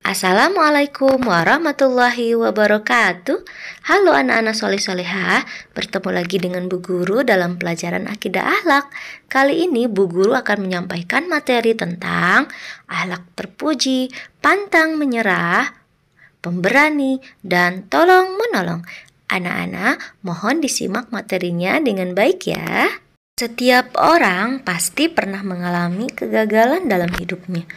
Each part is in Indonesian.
Assalamualaikum warahmatullahi wabarakatuh. Halo anak-anak soleh-solehah, bertemu lagi dengan Bu Guru dalam pelajaran Akidah Akhlak. Kali ini Bu Guru akan menyampaikan materi tentang akhlak terpuji, pantang menyerah, pemberani, dan tolong menolong. Anak-anak, mohon disimak materinya dengan baik ya. Setiap orang pasti pernah mengalami kegagalan dalam hidupnya.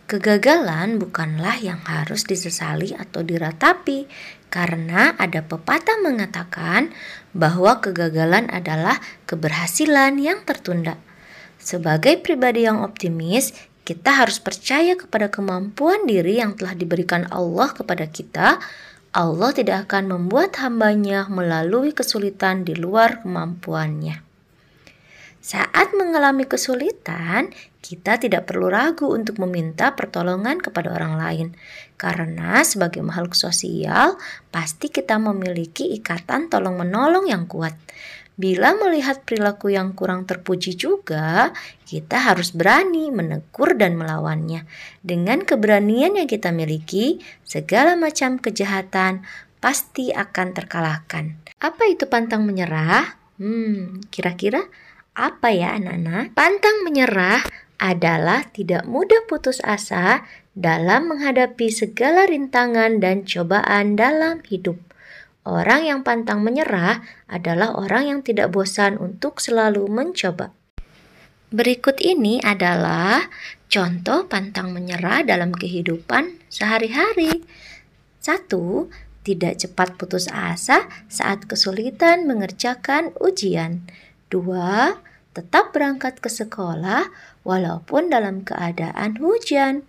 Kegagalan bukanlah yang harus disesali atau diratapi, karena ada pepatah mengatakan bahwa kegagalan adalah keberhasilan yang tertunda. Sebagai pribadi yang optimis, kita harus percaya kepada kemampuan diri yang telah diberikan Allah kepada kita. Allah tidak akan membuat hambanya melalui kesulitan di luar kemampuannya. Saat mengalami kesulitan, kita tidak perlu ragu untuk meminta pertolongan kepada orang lain. Karena sebagai makhluk sosial, pasti kita memiliki ikatan tolong-menolong yang kuat. Bila melihat perilaku yang kurang terpuji juga, kita harus berani menegur dan melawannya. Dengan keberanian yang kita miliki, segala macam kejahatan pasti akan terkalahkan. Apa itu pantang menyerah? Kira-kira apa ya anak-anak? Pantang menyerah adalah tidak mudah putus asa dalam menghadapi segala rintangan dan cobaan dalam hidup. Orang yang pantang menyerah adalah orang yang tidak bosan untuk selalu mencoba. Berikut ini adalah contoh pantang menyerah dalam kehidupan sehari-hari. 1. Tidak cepat putus asa saat kesulitan mengerjakan ujian. 2. Tetap berangkat ke sekolah walaupun dalam keadaan hujan.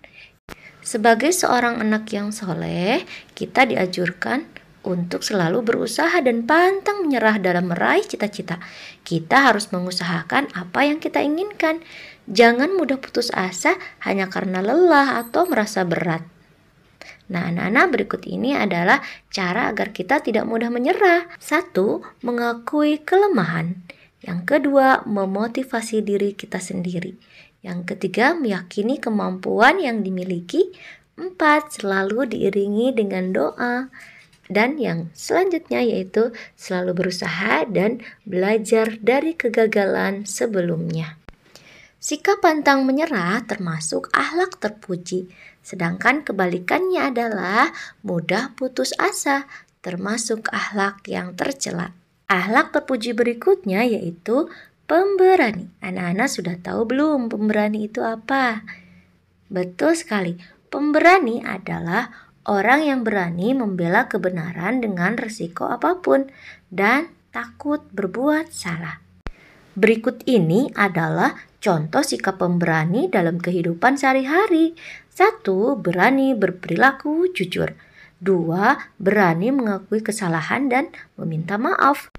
Sebagai seorang anak yang soleh, kita dianjurkan untuk selalu berusaha dan pantang menyerah dalam meraih cita-cita. Kita harus mengusahakan apa yang kita inginkan. Jangan mudah putus asa hanya karena lelah atau merasa berat. Nah, anak-anak, berikut ini adalah cara agar kita tidak mudah menyerah. 1. Mengakui kelemahan. Yang kedua, memotivasi diri kita sendiri. Yang ketiga, meyakini kemampuan yang dimiliki. 4. Selalu diiringi dengan doa. Dan yang selanjutnya yaitu selalu berusaha dan belajar dari kegagalan sebelumnya. Sikap pantang menyerah termasuk akhlak terpuji. Sedangkan kebalikannya adalah mudah putus asa, termasuk akhlak yang tercela. Akhlak terpuji berikutnya yaitu pemberani. Anak-anak sudah tahu belum pemberani itu apa? Betul sekali. Pemberani adalah orang yang berani membela kebenaran dengan resiko apapun dan takut berbuat salah. Berikut ini adalah contoh sikap pemberani dalam kehidupan sehari-hari. 1. Berani berperilaku jujur. 2. Berani mengakui kesalahan dan meminta maaf.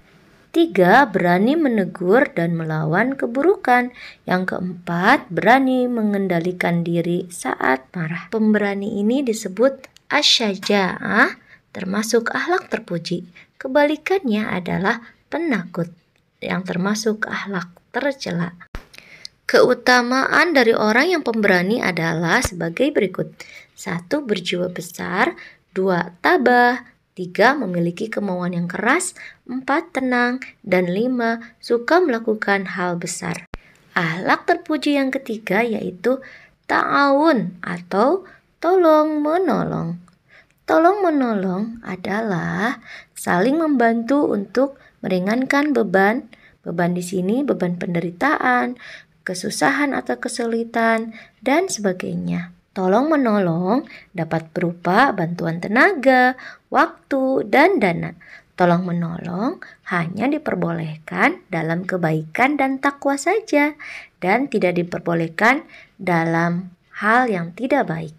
3. Berani menegur dan melawan keburukan. Yang keempat, berani mengendalikan diri saat marah. Pemberani ini disebut asyaja'ah, termasuk akhlak terpuji. Kebalikannya adalah penakut, yang termasuk akhlak tercela. Keutamaan dari orang yang pemberani adalah sebagai berikut. 1. Berjiwa besar. 2. Tabah. 3. Memiliki kemauan yang keras. 4. Tenang. Dan 5. Suka melakukan hal besar. Akhlak terpuji yang ketiga yaitu ta'awun atau tolong menolong. Tolong menolong adalah saling membantu untuk meringankan beban. Beban di sini beban penderitaan, kesusahan atau kesulitan, dan sebagainya. Tolong menolong dapat berupa bantuan tenaga, waktu, dan dana. Tolong menolong hanya diperbolehkan dalam kebaikan dan takwa saja, dan tidak diperbolehkan dalam hal yang tidak baik.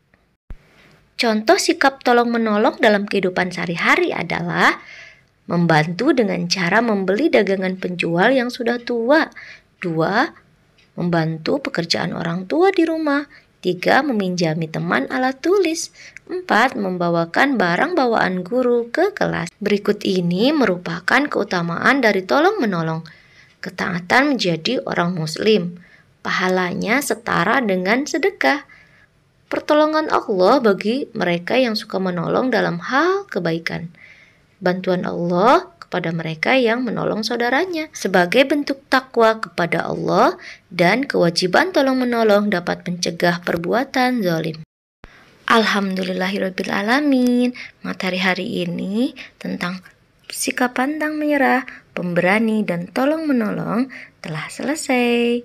Contoh sikap tolong menolong dalam kehidupan sehari-hari adalah membantu dengan cara membeli dagangan penjual yang sudah tua. 2. Membantu pekerjaan orang tua di rumah. 3. Meminjami teman alat tulis. 4. Membawakan barang bawaan guru ke kelas. Berikut ini merupakan keutamaan dari tolong menolong. Ketaatan menjadi orang muslim. Pahalanya setara dengan sedekah. Pertolongan Allah bagi mereka yang suka menolong dalam hal kebaikan. Bantuan Allah kepada mereka yang menolong saudaranya. Sebagai bentuk takwa kepada Allah dan kewajiban tolong-menolong dapat mencegah perbuatan zalim. Alhamdulillahirrabbilalamin. Materi hari ini tentang sikap pantang menyerah, pemberani, dan tolong-menolong telah selesai.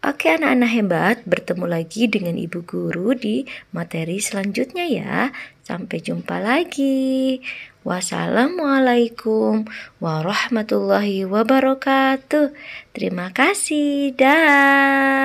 Oke anak-anak hebat, bertemu lagi dengan Ibu Guru di materi selanjutnya ya. Sampai jumpa lagi. Wassalamualaikum warahmatullahi wabarakatuh. Terima kasih. Dah.